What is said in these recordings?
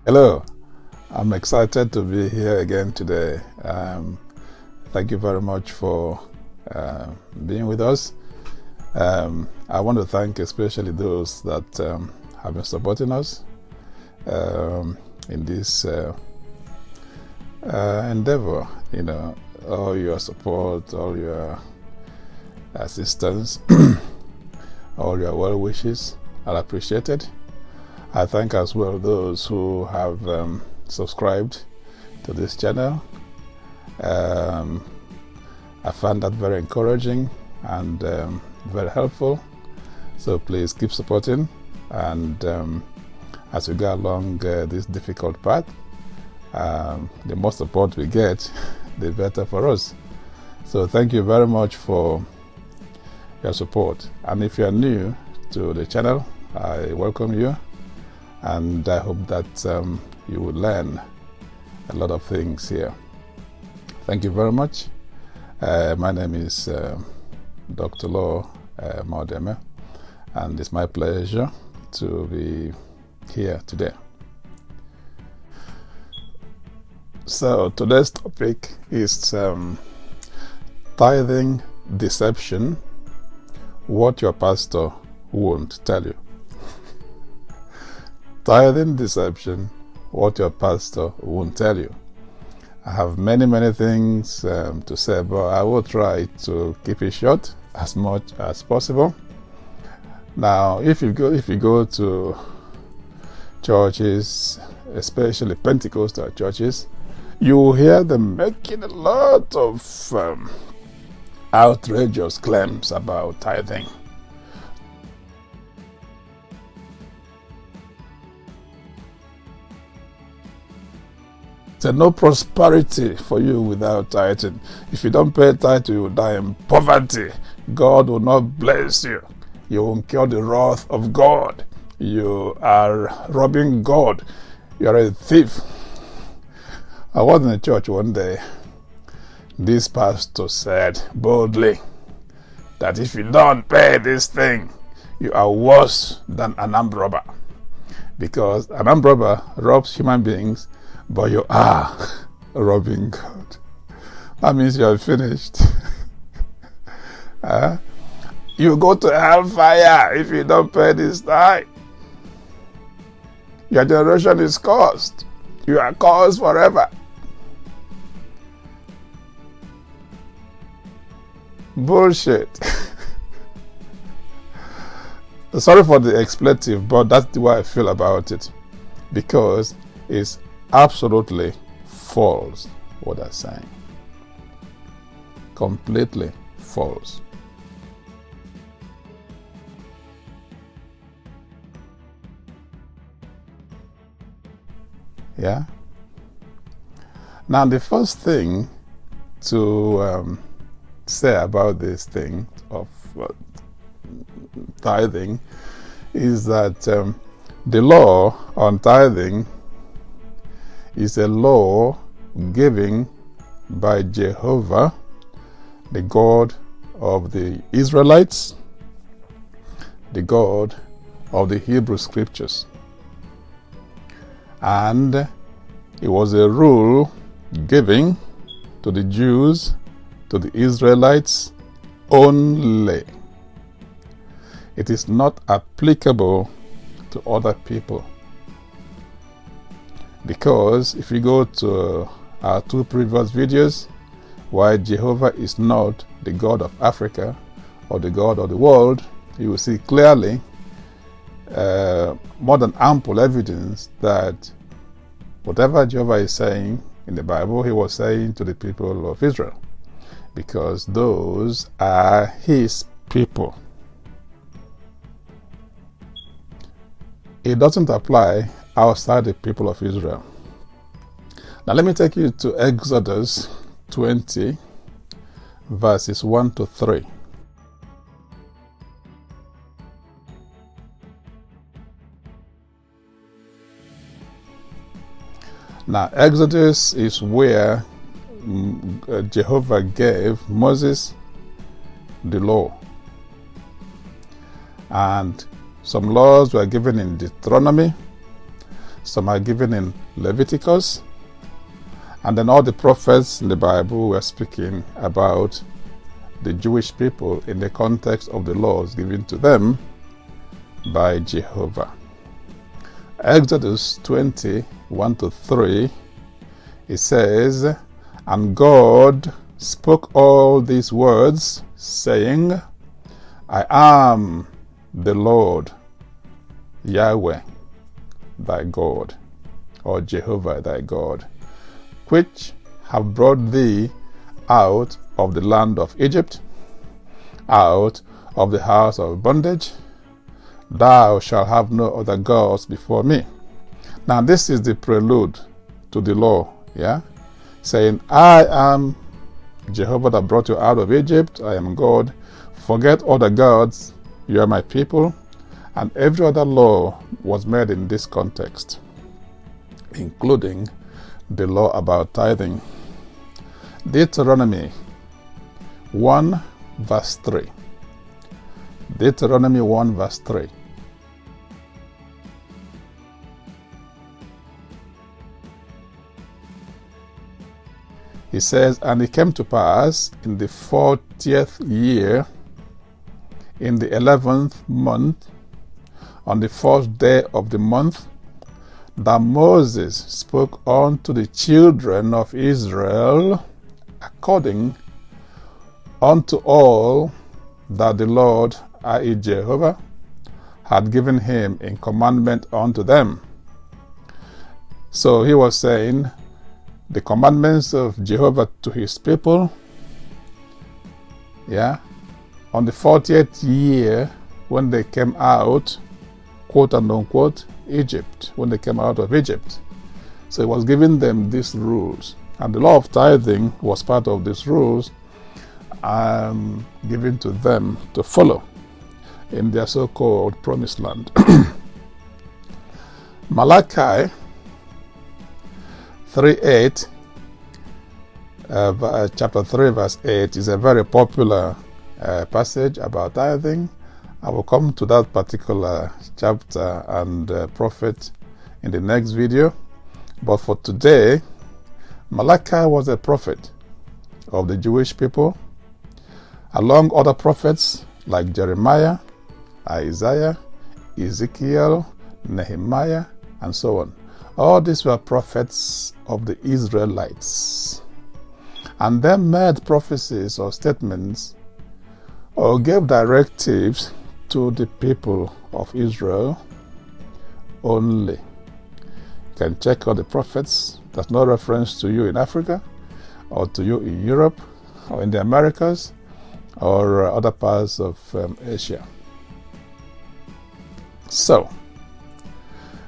Hello, I'm excited to be here again today. Thank you very much for being with us. I want to thank especially those that have been supporting us in this endeavor. You know, all your support, all your assistance, all your well wishes are appreciated. I thank as well those who have subscribed to this channel. I found that very encouraging and very helpful. So please keep supporting, and as we go along this difficult path, the more support we get, the better for us. So thank you very much for your support. And if you are new to the channel, I welcome you. And I hope that you will learn a lot of things here. Thank you very much. My name is Dr. Modeme, and it's my pleasure to be here today. So today's topic is tithing deception, what your pastor won't tell you. Tithing deception, what your pastor won't tell you. I have many things to say, but I will try to keep it short as much as possible. Now, if you go to churches, especially Pentecostal churches, you will hear them making a lot of outrageous claims about tithing. There's no prosperity for you without tithing. If you don't pay tithe, you will die in poverty. God will not bless you. You will incur the wrath of God. You are robbing God. You are a thief. I was in a church one day. This pastor said boldly that if you don't pay this thing, you are worse than an armed robber. Because an armed robber robs human beings, but you are robbing God. That means you are finished. You go to hellfire if you don't pay this tithe. Your generation is cursed. You are cursed forever. Bullshit. Sorry for the expletive, but that's the way I feel about it. Because it's absolutely false what they're saying. Completely false. Yeah? Now, the first thing to say about this thing of tithing is that the law on tithing is a law given by Jehovah, the God of the Israelites, the God of the Hebrew Scriptures. And it was a rule given to the Jews, to the Israelites only. It is not applicable to other people. Because if you go to our two previous videos, why Jehovah is not the God of Africa or the God of the world, you will see clearly more than ample evidence that whatever Jehovah is saying in the Bible, he was saying to the people of Israel, because those are his people. It doesn't apply outside the people of Israel. Now let me take you to Exodus 20, verses 1 to 3. Now, Exodus is where Jehovah gave Moses the law. And some laws were given in Deuteronomy. Some are given in Leviticus. And then all the prophets in the Bible were speaking about the Jewish people in the context of the laws given to them by Jehovah. Exodus 20:1-3, it says, "And God spoke all these words, saying, I am the Lord, Yahweh, thy God," or Jehovah thy God, "which have brought thee out of the land of Egypt, out of the house of bondage. Thou shalt have no other gods before me." Now this is the prelude to the law, saying, I am Jehovah that brought you out of Egypt. I am God. Forget other gods. You are my people. And every other law was made in this context, including the law about tithing. Deuteronomy 1:3. Deuteronomy 1:3. He says, "And it came to pass in the 40th year, in the 11th month, on the first day of the month, that Moses spoke unto the children of Israel according unto all that the Lord, i.e. Jehovah, had given him in commandment unto them." So he was saying the commandments of Jehovah to his people, on the 40th year when they came out, quote and unquote, Egypt, when they came out of Egypt. So he was giving them these rules. And the law of tithing was part of these rules given to them to follow in their so-called promised land. Malachi 3:8, chapter 3, verse 8 is a very popular passage about tithing. I will come to that particular chapter and prophet in the next video. But for today, Malachi was a prophet of the Jewish people, along other prophets like Jeremiah, Isaiah, Ezekiel, Nehemiah, and so on. All these were prophets of the Israelites. And they made prophecies or statements or gave directives to the people of Israel only. You can check out the prophets. There's no reference to you in Africa, or to you in Europe, or in the Americas, or other parts of Asia. So,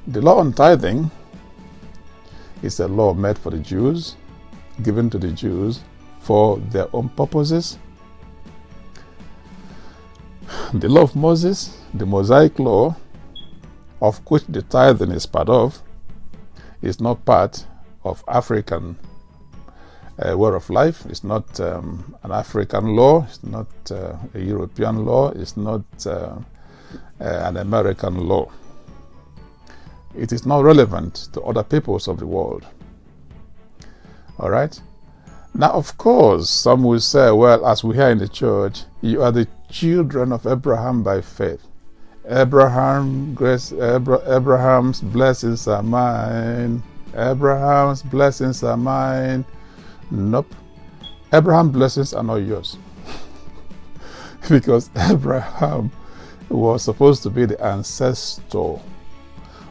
the law on tithing is a law made for the Jews, given to the Jews for their own purposes. The law of Moses, the Mosaic law, of which the tithing is part of, is not part of African way of life. It's not an African law. It's not a European law. It's not an American law. It is not relevant to other peoples of the world. All right? Now, of course, some will say, well, as we hear in the church, you are the children of Abraham by faith. Abraham's blessings are mine. Abraham's blessings are mine. Nope. Abraham's blessings are not yours. Because Abraham was supposed to be the ancestor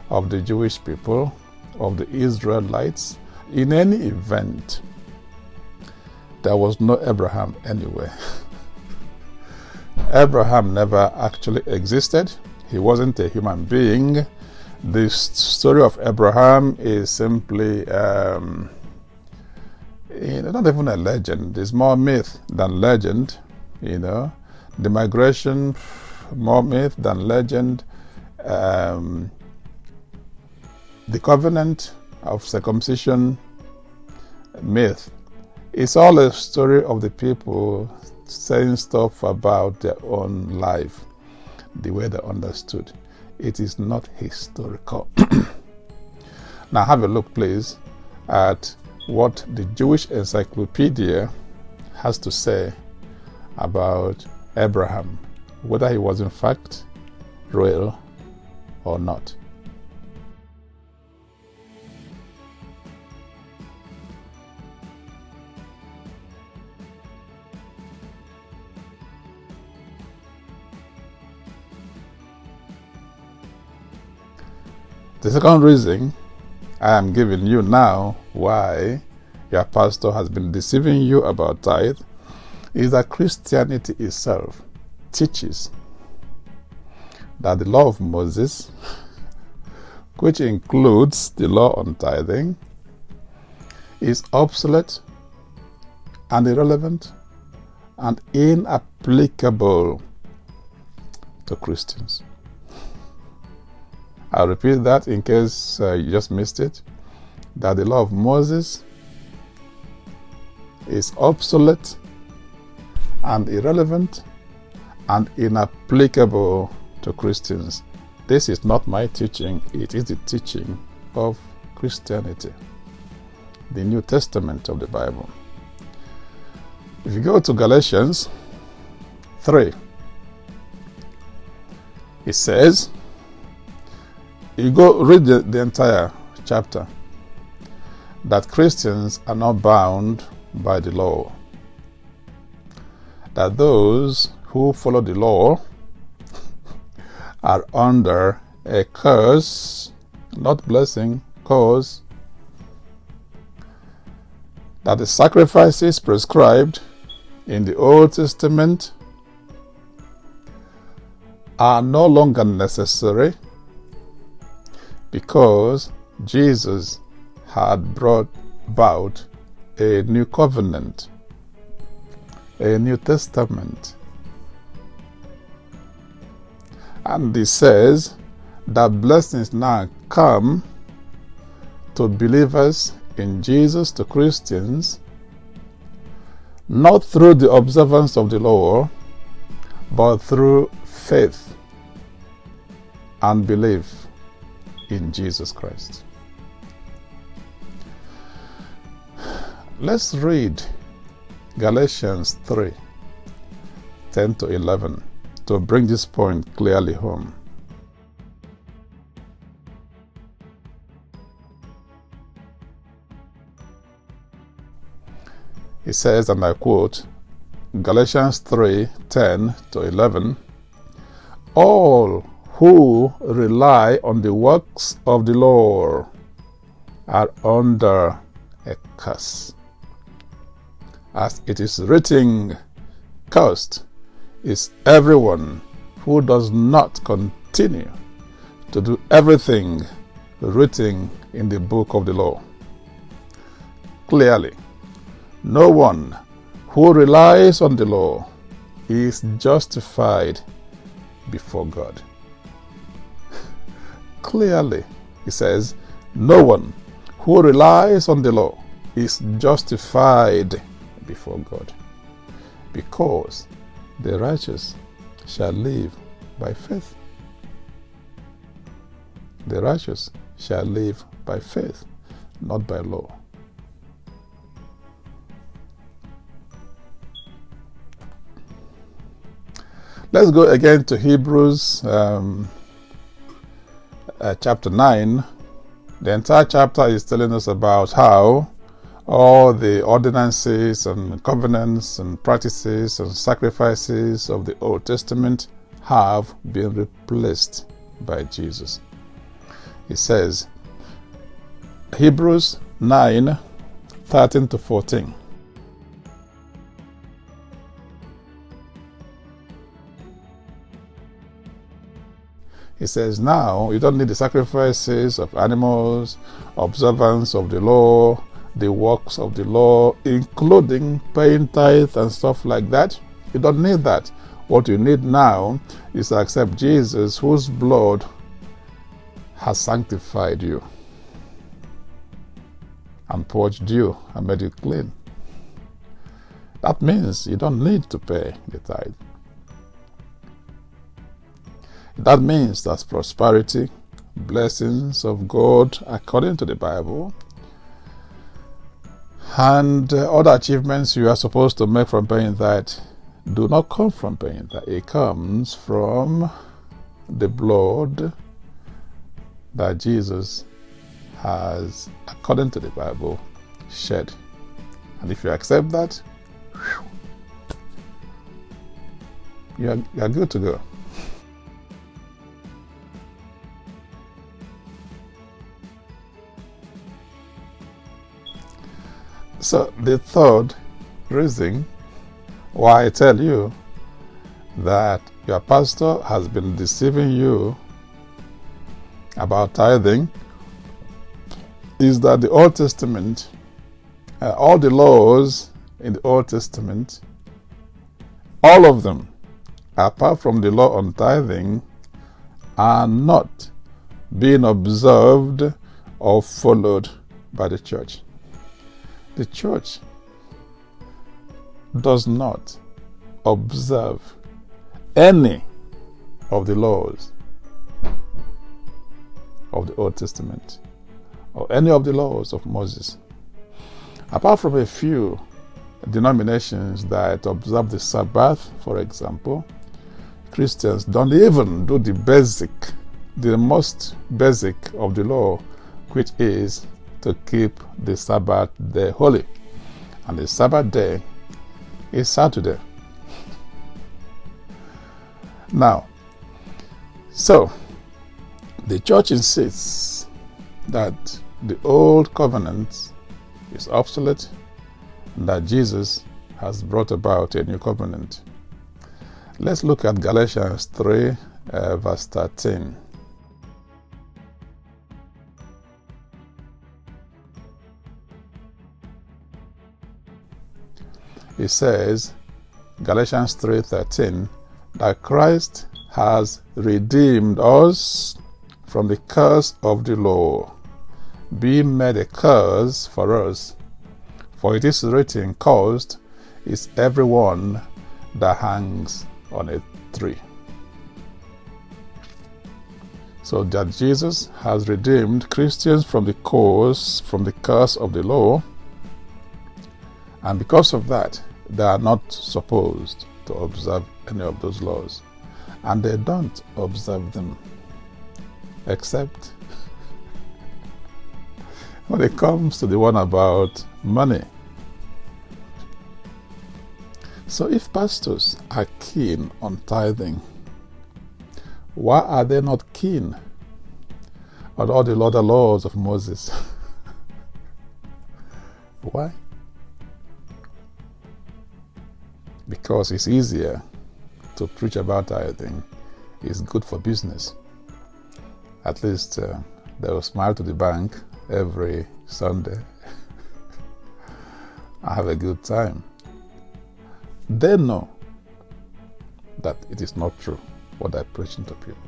of the Jewish people, of the Israelites. In any event, there was no Abraham anywhere. Abraham never actually existed. He wasn't a human being. The story of Abraham is simply not even a legend. It's more myth than legend. The migration, more myth than legend. The covenant of circumcision, myth. It's all a story of the people saying stuff about their own life, the way they understood. It is not historical. Now have a look, please, at what the Jewish encyclopedia has to say about Abraham, whether he was in fact real or not. The second reason I am giving you now why your pastor has been deceiving you about tithe is that Christianity itself teaches that the law of Moses, which includes the law on tithing, is obsolete and irrelevant and inapplicable to Christians. I'll repeat that in case you just missed it, that the law of Moses is obsolete and irrelevant and inapplicable to Christians. This is not my teaching, it is the teaching of Christianity, the New Testament of the Bible. If you go to Galatians 3, it says, you go read the entire chapter, that Christians are not bound by the law, that those who follow the law are under a curse, not blessing, curse, that the sacrifices prescribed in the Old Testament are no longer necessary because Jesus had brought about a new covenant, a New Testament. And he says that blessings now come to believers in Jesus, to Christians, not through the observance of the law, but through faith and belief in Jesus Christ. Let's read Galatians 3, 10 to 11 to bring this point clearly home. It says, and I quote, Galatians 3, 10 to 11, all who rely on the works of the law are under a curse. As it is written, cursed is everyone who does not continue to do everything written in the book of the law. Clearly, no one who relies on the law is justified before God. Clearly, he says, no one who relies on the law is justified before God, because the righteous shall live by faith. The righteous shall live by faith, not by law. Let's go again to Hebrews chapter 9. The entire chapter is telling us about how all the ordinances and covenants and practices and sacrifices of the Old Testament have been replaced by Jesus. It says, Hebrews 9, 13 to 14. He says, now you don't need the sacrifices of animals, observance of the law, the works of the law, including paying tithe and stuff like that. You don't need that. What you need now is to accept Jesus, whose blood has sanctified you and purged you and made you clean. That means you don't need to pay the tithe. That means that prosperity, blessings of God according to the Bible, and other achievements you are supposed to make from paying tithe do not come from paying tithe. It comes from the blood that Jesus has, according to the Bible, shed. And if you accept that, you are good to go. So the third reason why I tell you that your pastor has been deceiving you about tithing is that the Old Testament, all the laws in the Old Testament, all of them, apart from the law on tithing, are not being observed or followed by the church. The church does not observe any of the laws of the Old Testament or any of the laws of Moses. Apart from a few denominations that observe the Sabbath, for example, Christians don't even do the most basic of the law, which is to keep the Sabbath day holy. And the Sabbath day is Saturday. Now, so the church insists that the old covenant is obsolete and that Jesus has brought about a new covenant. Let's look at Galatians 3, verse 13. It says, Galatians 3:13, that Christ has redeemed us from the curse of the law, being made a curse for us. For it is written, cursed is everyone that hangs on a tree. So that Jesus has redeemed Christians from the curse of the law, and because of that, they are not supposed to observe any of those laws. And they don't observe them, except when it comes to the one about money. So if pastors are keen on tithing, why are they not keen on all the other laws of Moses? Why? Because it's easier to preach about tithing. It's good for business. At least they will smile to the bank every Sunday. I have a good time. They know that it is not true what I'm preaching to people.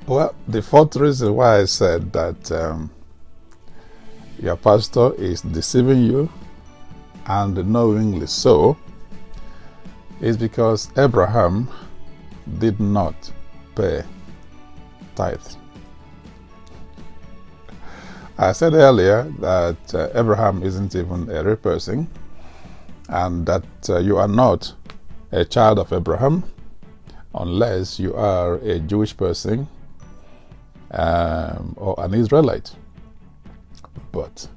Well, the fourth reason why I said that your pastor is deceiving you, and knowingly so, is because Abraham did not pay tithe. I said earlier that Abraham isn't even a real person, and that you are not a child of Abraham unless you are a Jewish person or an Israelite. But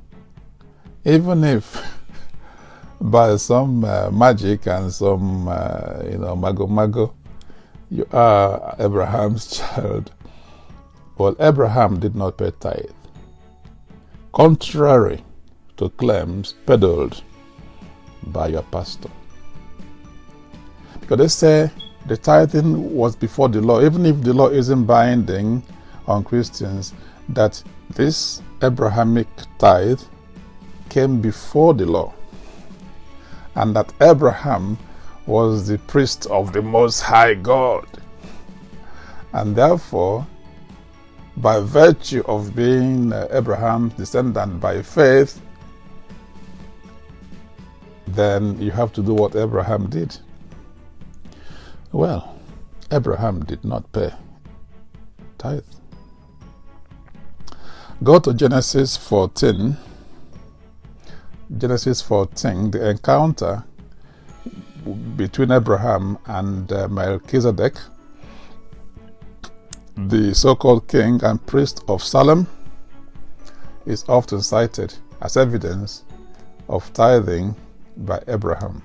even if by some magic and some mago, you are Abraham's child, well, Abraham did not pay tithe, contrary to claims peddled by your pastor. Because they say the tithing was before the law, even if the law isn't binding on Christians, that this Abrahamic tithe came before the law, and that Abraham was the priest of the Most High God, and therefore, by virtue of being Abraham's descendant by faith, then you have to do what Abraham did. Well, Abraham did not pay tithe. Go to Genesis 14. Genesis 14, the encounter between Abraham and Melchizedek, the so-called king and priest of Salem, is often cited as evidence of tithing by Abraham.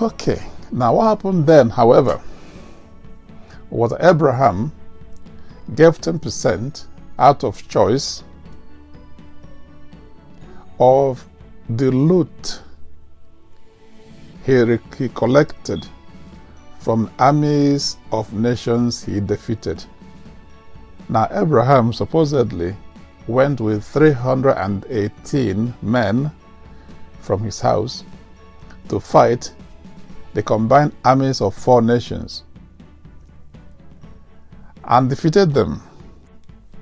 Okay, now what happened then, however, was Abraham gave 10% out of choice of the loot he collected from armies of nations he defeated. Now Abraham supposedly went with 318 men from his house to fight the combined armies of 4 nations and defeated them.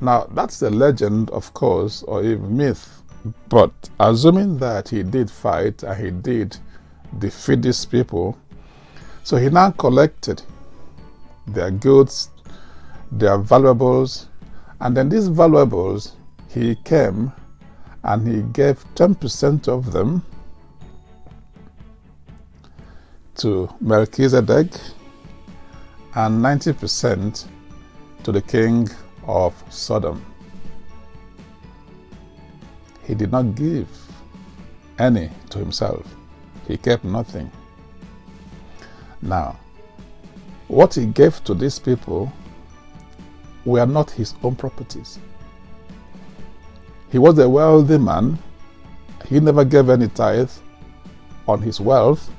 Now that's a legend, of course, or even myth, but assuming that he did fight and he did defeat these people, so he now collected their goods, their valuables, and then these valuables he came and he gave 10% of them to Melchizedek and 90% to the king of Sodom. He did not give any to himself. He kept nothing. Now, what he gave to these people were not his own properties. He was a wealthy man. He never gave any tithe on his wealth.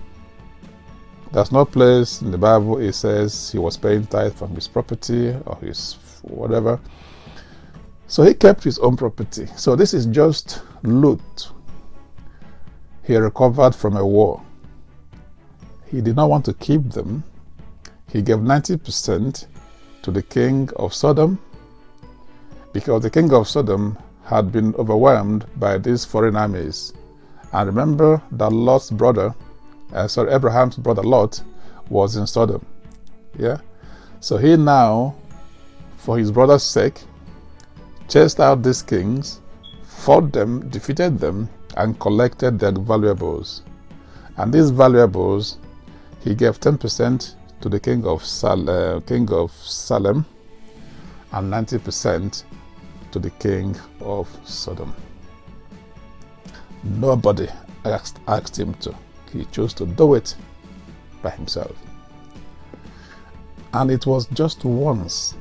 There's no place in the Bible it says he was paying tithe from his property or his whatever. So he kept his own property. So this is just loot he recovered from a war. He did not want to keep them. He gave 90% to the king of Sodom because the king of Sodom had been overwhelmed by these foreign armies. And remember that Abraham's brother Lot was in Sodom. Yeah? So he now, for his brother's sake, chased out these kings, fought them, defeated them, and collected their valuables. And these valuables, he gave 10% to the king of Salem and 90% to the king of Sodom. Nobody asked him to. He chose to do it by himself. And it was just once,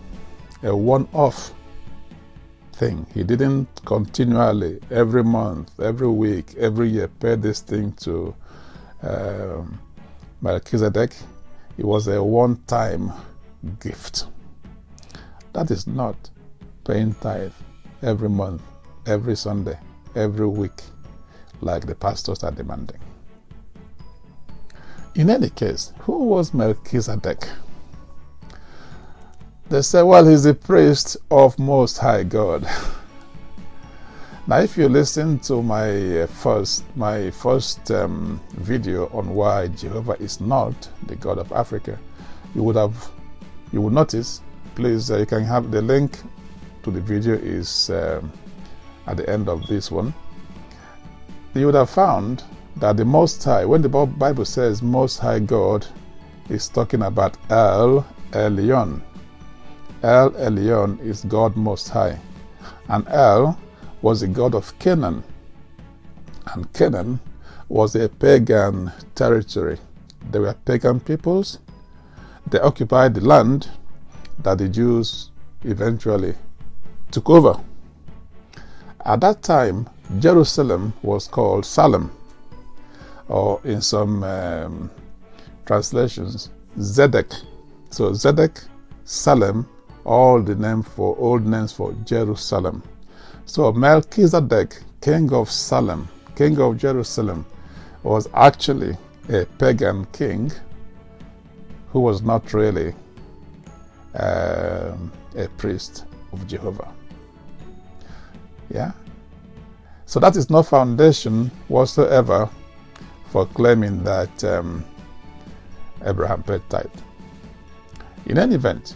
a one-off thing. He didn't continually, every month, every week, every year, pay this thing to Melchizedek. It was a one-time gift. That is not paying tithe every month, every Sunday, every week, like the pastors are demanding. In any case, who was Melchizedek? They say, well, he's a priest of Most High God. Now, if you listen to my first video on why Jehovah is not the God of Africa, you would notice. Please, you can have the link to the video is at the end of this one. You would have found that the Most High, when the Bible says Most High God, is talking about El Elyon. El Elyon is God Most High. And El was the god of Canaan. And Canaan was a pagan territory. They were pagan peoples. They occupied the land that the Jews eventually took over. At that time, Jerusalem was called Salem, or in some translations, Zedek. So Zedek, Salem, all the old names for Jerusalem. So Melchizedek, king of Salem, king of Jerusalem, was actually a pagan king who was not really a priest of Jehovah. Yeah? So that is no foundation whatsoever for claiming that Abraham paid tithe. In any event,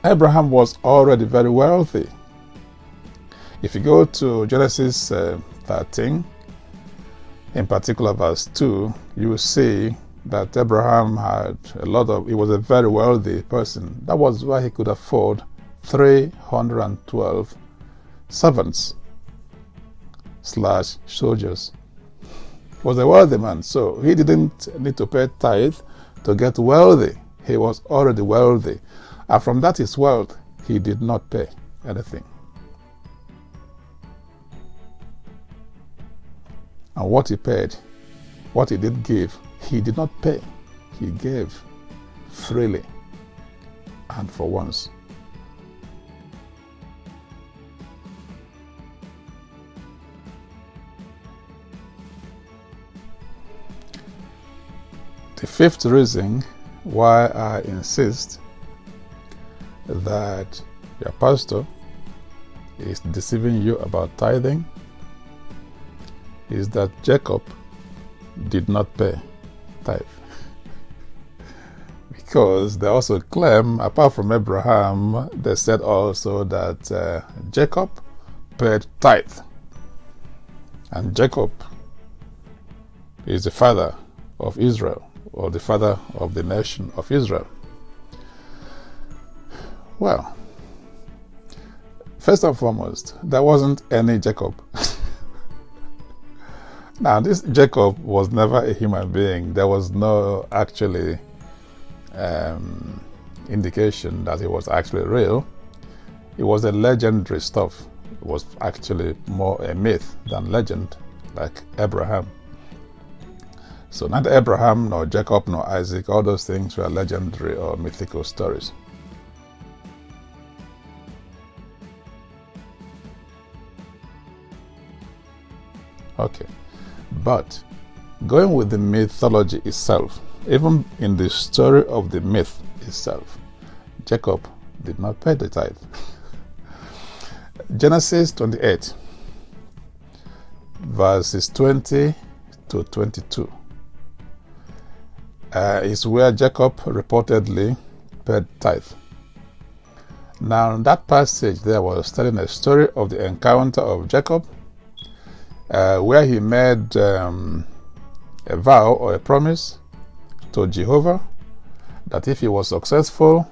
Abraham was already very wealthy. If you go to Genesis 13, in particular verse 2, you will see that Abraham he was a very wealthy person. That was why he could afford 312 servants / soldiers. He was a wealthy man, so he didn't need to pay tithe to get wealthy. He was already wealthy. And from that his wealth, he did not pay anything. And what he paid, what he did give, he did not pay. He gave freely and for once. The fifth reason why I insist that your pastor is deceiving you about tithing is that Jacob did not pay tithe. Because they also claim, apart from Abraham, they said also that Jacob paid tithe. And Jacob is the father of Israel, or the father of the nation of Israel. Well, first and foremost, there wasn't any Jacob. Now, this Jacob was never a human being. There was no actually indication that he was actually real. It was a legendary stuff. It was actually more a myth than legend, like Abraham. So neither Abraham, nor Jacob, nor Isaac, all those things were legendary or mythical stories. Okay, but going with the mythology itself, even in the story of the myth itself, Jacob did not pay the tithe. Genesis 28, verses 20 to 22, is where Jacob reportedly paid tithe. Now, that passage there was telling a story of the encounter of Jacob, where he made a vow or a promise to Jehovah that if he was successful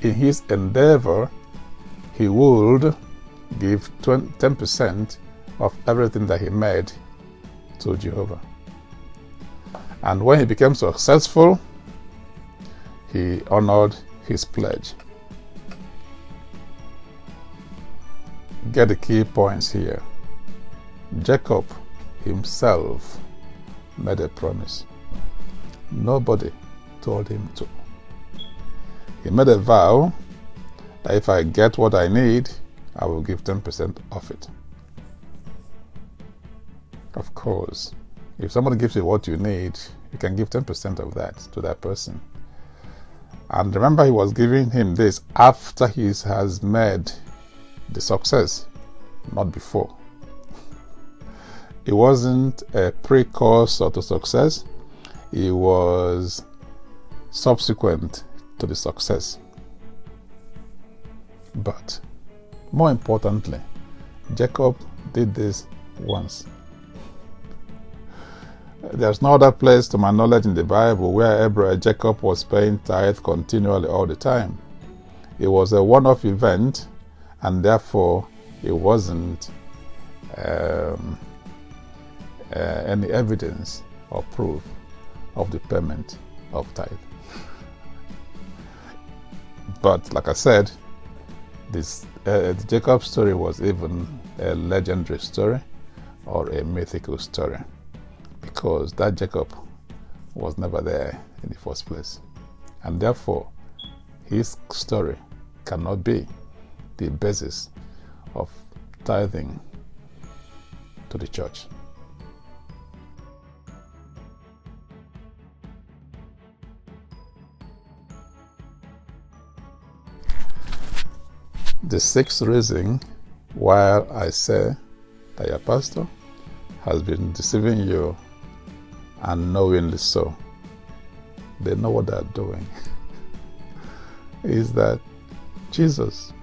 in his endeavor, he would give 10% of everything that he made to Jehovah. And when he became successful, he honored his pledge. Get the key points here. Jacob himself made a promise. Nobody told him to. He made a vow that if I get what I need, I will give 10% of it. Of course, if somebody gives you what you need, you can give 10% of that to that person. And remember, he was giving him this after he has made the success, not before. It wasn't a precursor to success. It was subsequent to the success. But more importantly, Jacob did this once. There's no other place to my knowledge in the Bible where Jacob was paying tithe continually all the time. It was a one-off event, and therefore it wasn't any evidence or proof of the payment of tithe. But like I said, the Jacob story was even a legendary story or a mythical story, because that Jacob was never there in the first place, and therefore his story cannot be the basis of tithing to the church. The sixth reason why I say that your pastor has been deceiving you unknowingly so. They know what they're doing. Is that Jesus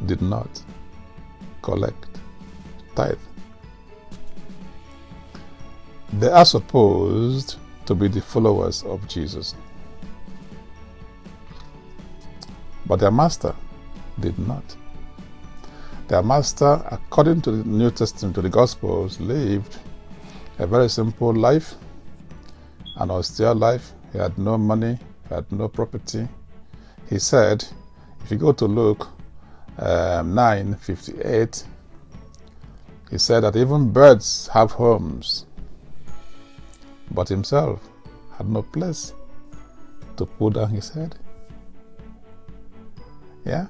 did not collect tithe. They are supposed to be the followers of Jesus. But their master did not. Their master, according to the New Testament, to the Gospels, lived a very simple life, an austere life. He had no money, he had no property. He said, if you go to Luke 9:58, he said that even birds have homes, but himself had no place to put down his head. Yeah?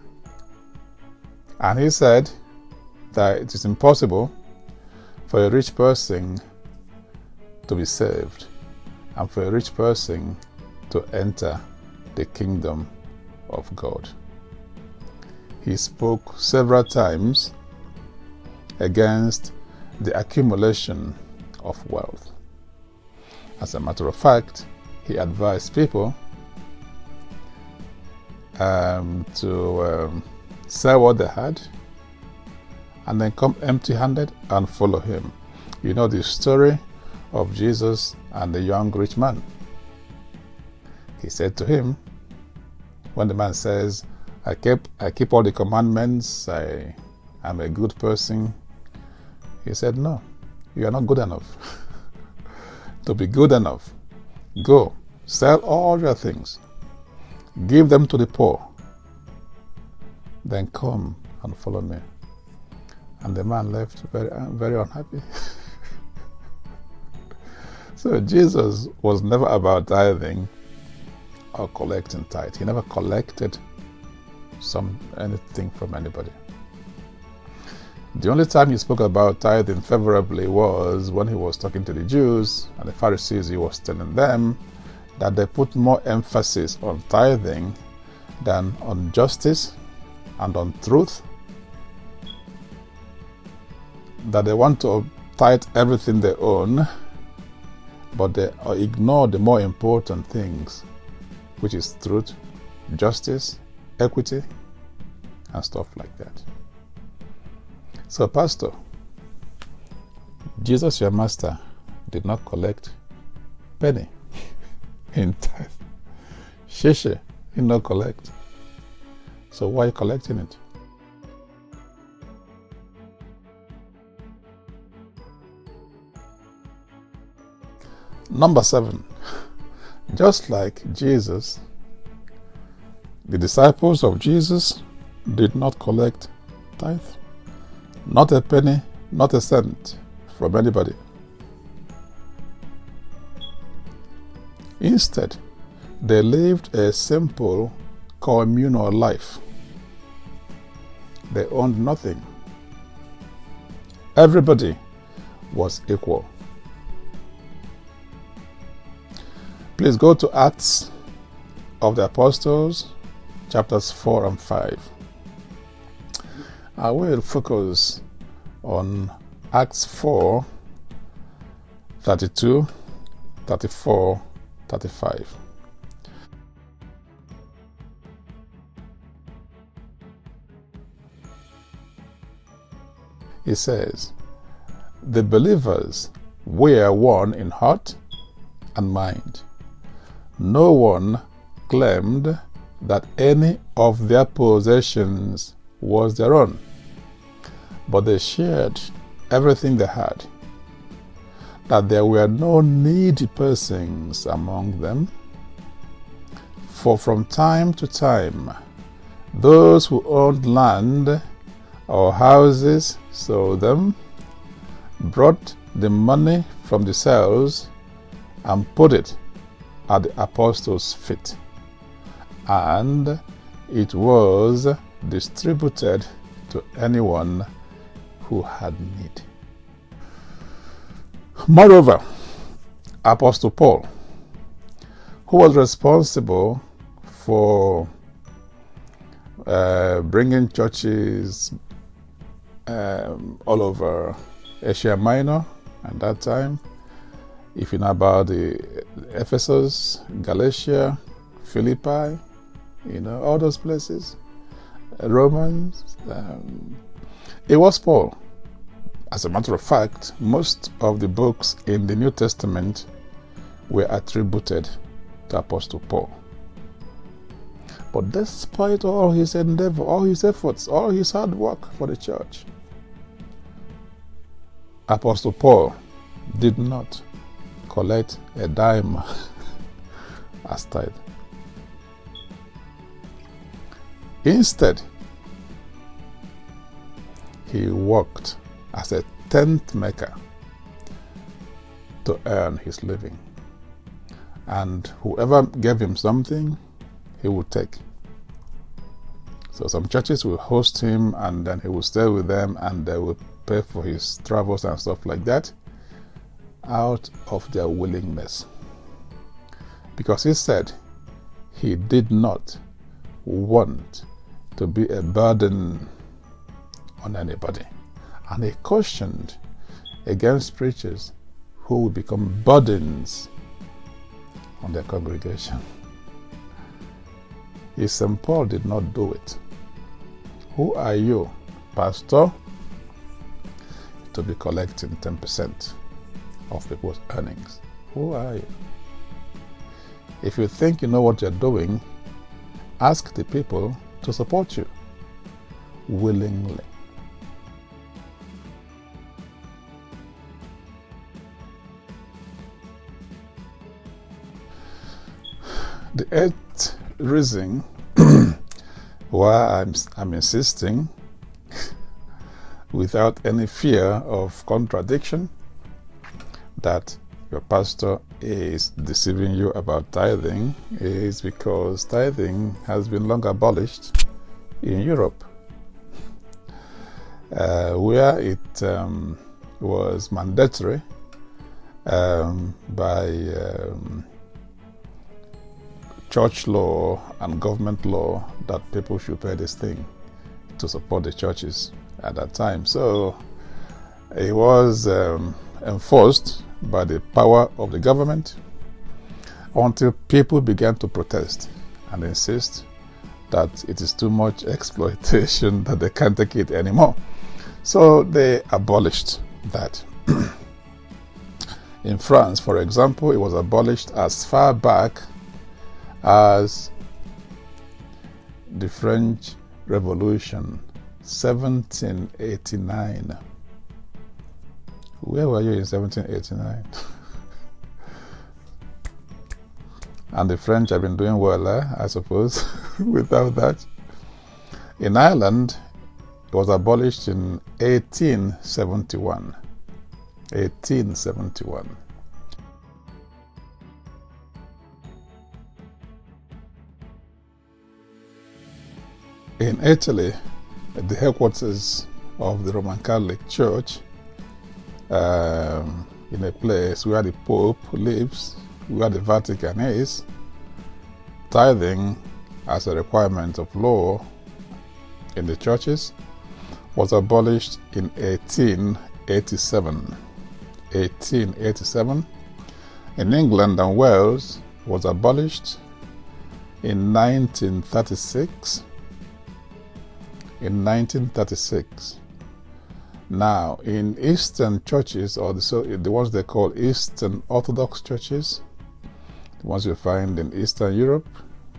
And he said that it is impossible for a rich person to be saved and for a rich person to enter the kingdom of God. He spoke several times against the accumulation of wealth. As a matter of fact, he advised people to sell what they had and then come empty-handed and follow him. You know the story of Jesus and the young rich man. He said to him, when the man says, I keep all the commandments, I am a good person, he said, no, you are not good enough. To be good enough, go, sell all your things, give them to the poor, then come and follow me. And the man left very, very unhappy. So Jesus was never about tithing or collecting tithe. He never collected anything from anybody. The only time he spoke about tithing favorably was when he was talking to the Jews and the Pharisees. He was telling them that they put more emphasis on tithing than on justice and on truth, that they want to tithe everything they own, but they ignore the more important things, which is truth, justice, equity, and stuff like that. So, Pastor, Jesus, your master, did not collect penny in tithe. Sheshe, he did not collect. So why are you collecting it? Number 7, just like Jesus, the disciples of Jesus did not collect tithe. Not a penny, not a cent from anybody. Instead, they lived a simple communal life. They owned nothing. Everybody was equal. Please go to Acts of the Apostles, chapters 4 and 5. I will focus on Acts 4, 32, 34, 35. It says, the believers were one in heart and mind. No one claimed that any of their possessions was their own, but they shared everything they had, that there were no needy persons among them. For from time to time, those who owned land or houses sold them, brought the money from the sales, and put it at the apostles' feet, and it was distributed to anyone who had need. Moreover, Apostle Paul, who was responsible for bringing churches all over Asia Minor at that time. If you know about the Ephesus, Galatia, Philippi, all those places, Romans, it was Paul. As a matter of fact, most of the books in the New Testament were attributed to Apostle Paul. But despite all his endeavor, all his efforts, all his hard work for the church, Apostle Paul did not collect a dime as tithe. Instead, he worked as a tent maker to earn his living. And whoever gave him something, he would take. So some churches will host him, and then he will stay with them, and they will pay for his travels and stuff like that out of their willingness. Because he said he did not want to be a burden on anybody. And he cautioned against preachers who will become burdens on their congregation. St. Paul did not do it. Who are you, pastor, to be collecting 10% of people's earnings? Who are you? If you think you know what you're doing, ask the people to support you willingly. The eighth reason why I'm insisting without any fear of contradiction that your pastor is deceiving you about tithing is because tithing has been long abolished in Europe, where it was mandatory by church law and government law that people should pay this thing to support the churches at that time. So it was enforced by the power of the government until people began to protest and insist that it is too much exploitation, that they can't take it anymore. So they abolished that. In France, for example, it was abolished as far back as the French Revolution, 1789. Where were you in 1789? And the French have been doing well, I suppose, without that. In Ireland, it was abolished in 1871. 1871. In Italy, at the headquarters of the Roman Catholic Church, in a place where the Pope lives, where the Vatican is, tithing as a requirement of law in the churches was abolished in 1887. 1887. In England and Wales, was abolished in 1936. In 1936. Now, in Eastern churches, or the ones they call Eastern Orthodox churches, the ones you find in Eastern Europe,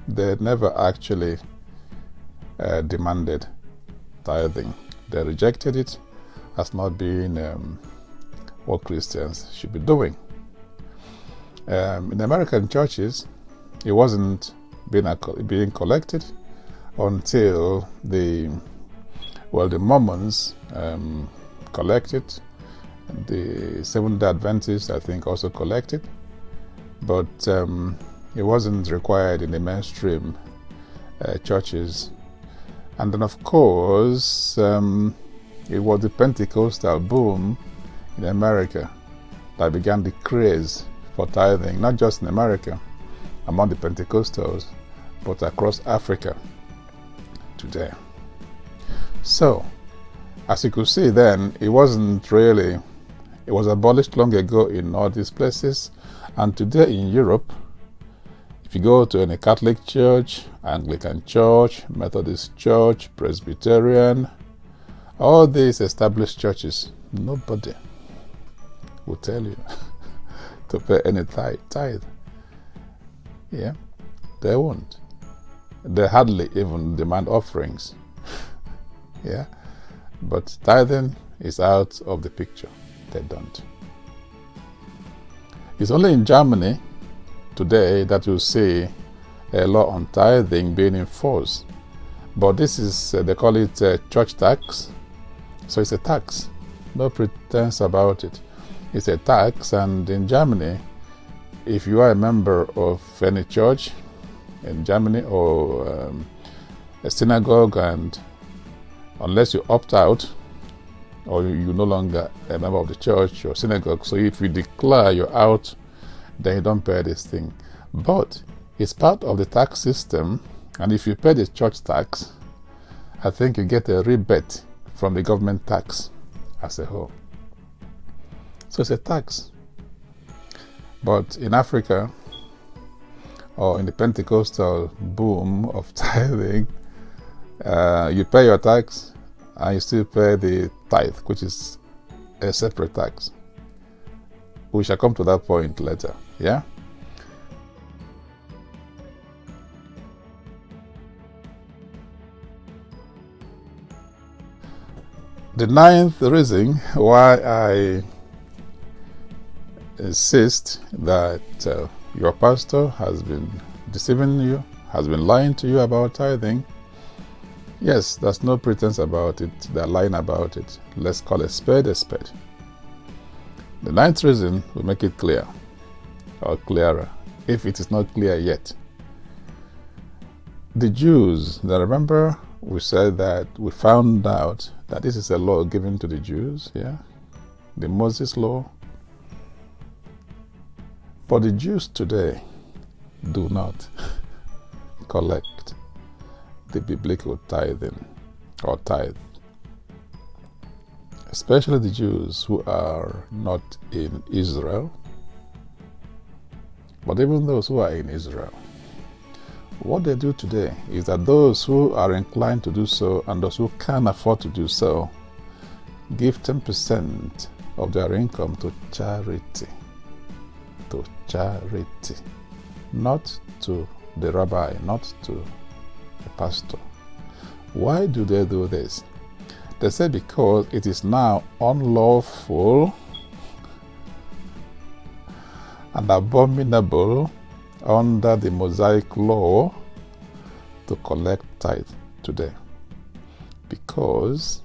they never actually demanded tithing. They rejected it as not being what Christians should be doing. In American churches, it wasn't being collected until the Mormons collected. The Seventh-day Adventists, I think, also collected, but it wasn't required in the mainstream churches. And then, of course, it was the Pentecostal boom in America that began the craze for tithing, not just in America, among the Pentecostals, but across Africa today. So, as you could see then, it wasn't really It was abolished long ago in all these places. And today in Europe, if you go to any Catholic church, Anglican church, Methodist church, Presbyterian, all these established churches, nobody will tell you to pay any tithe. Yeah, they won't. They hardly even demand offerings. Yeah, but tithing is out of the picture. They don't. It's only in Germany today that you see a law on tithing being enforced. But this is, they call it church tax. So it's a tax. No pretense about it. It's a tax, and in Germany, if you are a member of any church in Germany or a synagogue, and unless you opt out or you're no longer a member of the church or synagogue, so if you declare you're out, then you don't pay this thing. But it's part of the tax system, and if you pay the church tax, I think you get a rebate from the government tax as a whole. So it's a tax. But in Africa, or in the Pentecostal boom of tithing, you pay your tax and you still pay the tithe, which is a separate tax. We shall come to that point later. Yeah? The ninth reason why I insist that your pastor has been deceiving you, has been lying to you about tithing. Yes, there's no pretense about it. They're lying about it. Let's call a spade a spade. The ninth reason will make it clear, or clearer, if it is not clear yet. The Jews, now remember we said that we found out that this is a law given to the Jews, yeah? The Moses law. But the Jews today do not collect the biblical tithing or tithe. Especially the Jews who are not in Israel, but even those who are in Israel. What they do today is that those who are inclined to do so and those who can afford to do so give 10% of their income to charity. To charity. Not to the rabbi, not to the pastor. Why do they do this? They say because it is now unlawful and abominable under the Mosaic law to collect tithe today, because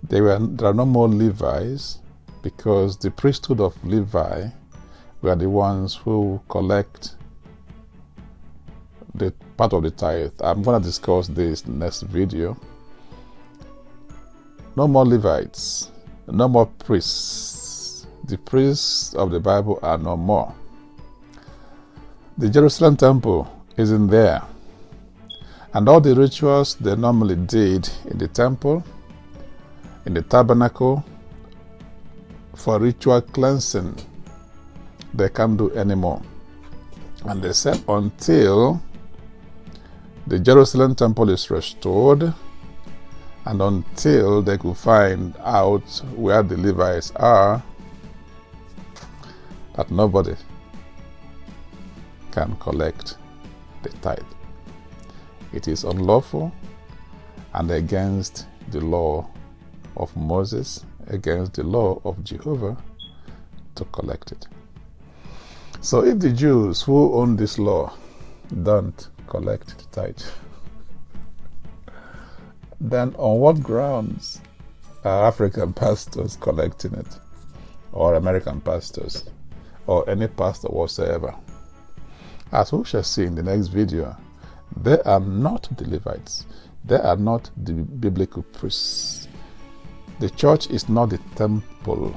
there are no more Levites, because the priesthood of Levi were the ones who collect the part of the tithe. I'm going to discuss this next video. No more Levites, no more priests. The priests of the Bible are no more. The Jerusalem temple isn't there. And all the rituals they normally did in the temple, in the tabernacle, for ritual cleansing, they can't do anymore. And they said until the Jerusalem temple is restored, and until they could find out where the Levites are, that nobody can collect the tithe. It is unlawful and against the law of Moses, against the law of Jehovah to collect it. So if the Jews who own this law don't collect the tithe, then on what grounds are African pastors collecting it, or American pastors, or any pastor whatsoever? As we shall see in the next video, they are not the Levites. They are not the biblical priests. The church is not the temple,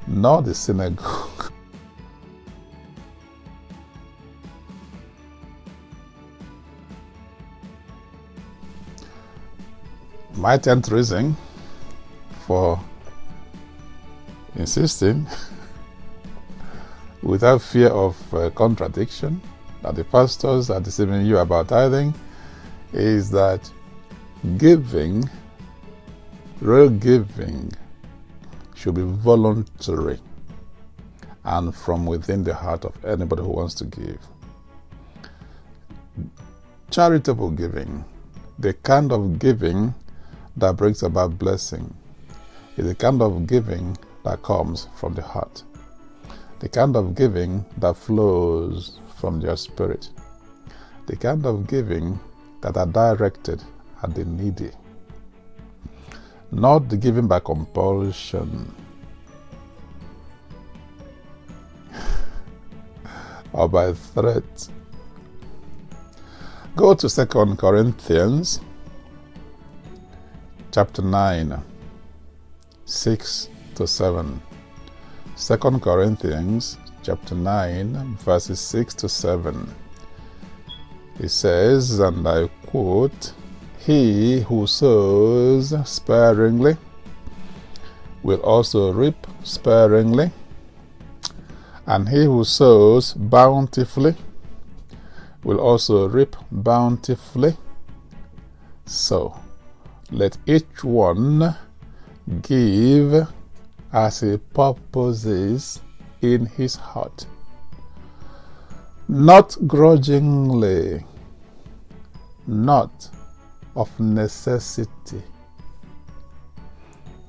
nor the synagogue. My 10th reason for insisting without fear of contradiction that the pastors are deceiving you about tithing is that giving, real giving, should be voluntary and from within the heart of anybody who wants to give. Charitable giving, the kind of giving that brings about blessing, is the kind of giving that comes from the heart, the kind of giving that flows from your spirit, the kind of giving that are directed at the needy, not the giving by compulsion or by threat. Go to 2 Corinthians chapter 9, 6 to 7. 2 Corinthians chapter 9, verses 6 to 7. It says, and I quote, "He who sows sparingly will also reap sparingly, and he who sows bountifully will also reap bountifully. So let each one give as he purposes in his heart, not grudgingly, not of necessity."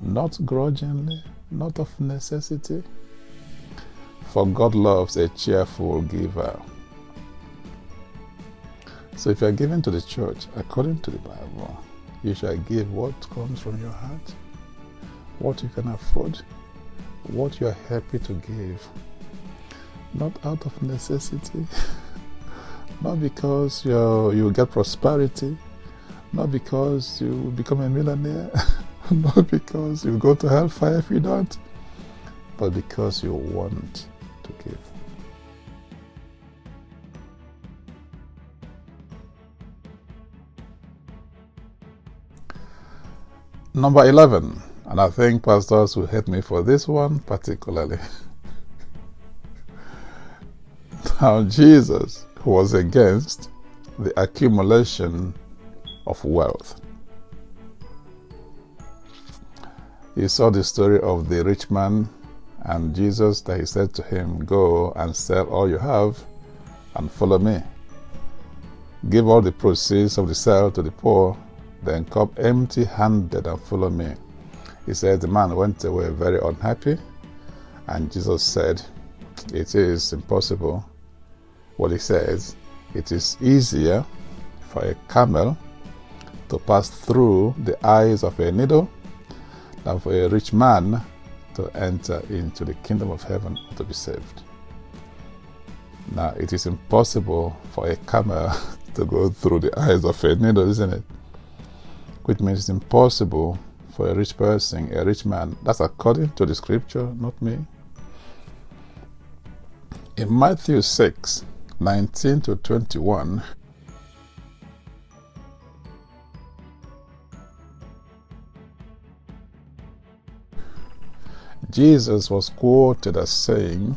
Not grudgingly, not of necessity. For God loves a cheerful giver. So if you are giving to the church, according to the Bible, you shall give what comes from your heart, what you can afford, what you are happy to give. Not out of necessity, not because you get prosperity, not because you will become a millionaire, not because you go to hellfire if you don't, but because you want to give. Number 11, and I think pastors will hate me for this one particularly. Now, Jesus was against the accumulation of wealth. You saw the story of the rich man and Jesus, that he said to him, "Go and sell all you have and follow me. Give all the proceeds of the sale to the poor, then come empty-handed and follow me." He said the man went away very unhappy, and Jesus said, "It is impossible." Well, he says, "It is easier for a camel to pass through the eyes of a needle than for a rich man to enter into the kingdom of heaven to be saved." Now, it is impossible for a camel to go through the eyes of a needle, isn't it? Which means it's impossible for a rich person, a rich man. That's according to the scripture, not me. In Matthew 6, 19 to 21, Jesus was quoted as saying,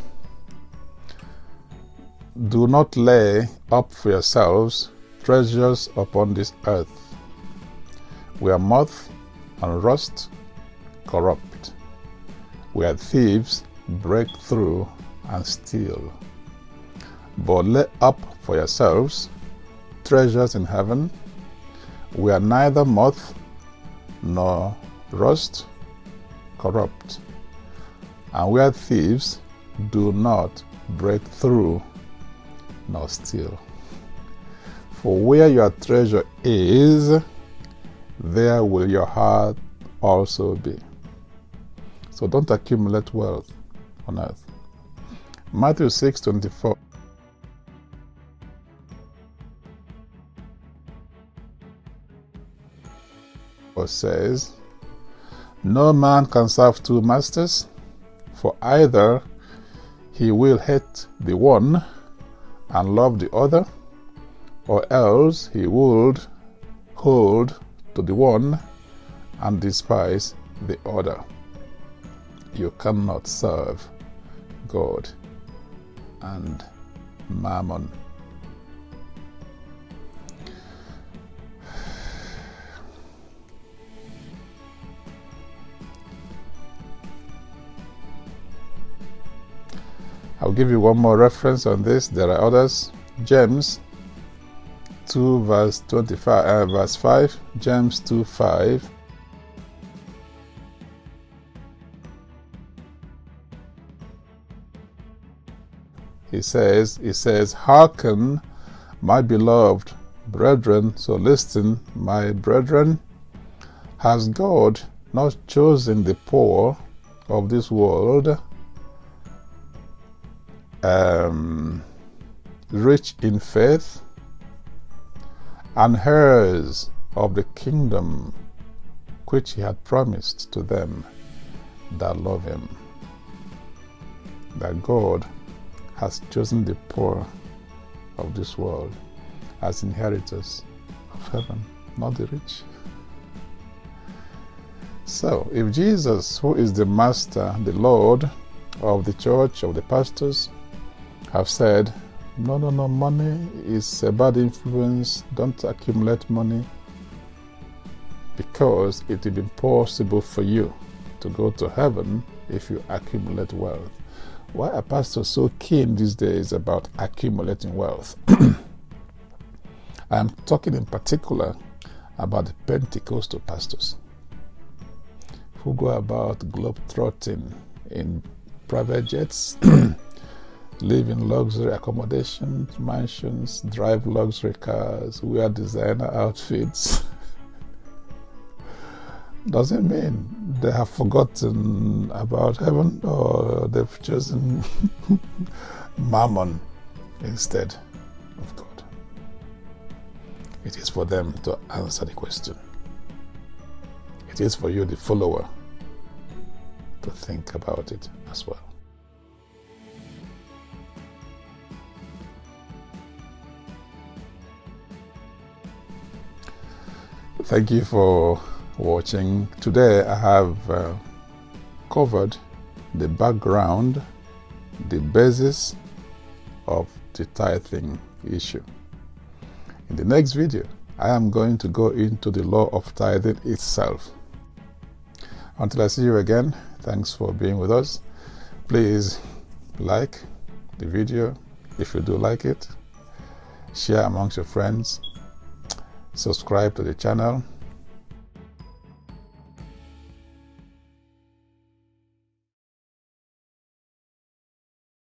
"Do not lay up for yourselves treasures upon this earth, where moth and rust corrupt, where thieves break through and steal. But lay up for yourselves treasures in heaven, where neither moth nor rust corrupt, and where thieves do not break through nor steal. For where your treasure is, there will your heart also be." So don't accumulate wealth on earth. Matthew 6:24. Says, "No man can serve two masters, for either he will hate the one and love the other, or else he would hold to the one and despise the other." You cannot serve God and mammon. I'll give you one more reference on this. There are others. James 2 verse 25, verse 5. James 2:5. He says, hearken, my beloved brethren. So listen, my brethren, has God not chosen the poor of this world, rich in faith, and heirs of the kingdom which he had promised to them that love him? That God has chosen the poor of this world as inheritors of heaven, not the rich. So, if Jesus, who is the master, the Lord of the church, of the pastors, have said, no, money is a bad influence, don't accumulate money, because it will be impossible for you to go to heaven if you accumulate wealth. Why are pastors so keen these days about accumulating wealth? I am talking in particular about the Pentecostal pastors who go about globe-trotting in private jets, live in luxury accommodations, mansions, drive luxury cars, wear designer outfits. Doesn't mean they have forgotten about heaven, or they've chosen mammon instead of God. It is for them to answer the question. It is for you, the follower, to think about it as well. Thank you for watching. Today I have covered the background, the basis of the tithing issue. In the next video, I am going to go into the law of tithing itself. Until I see you again, thanks for being with us. Please like the video if you do like it, share amongst your friends, subscribe to the channel,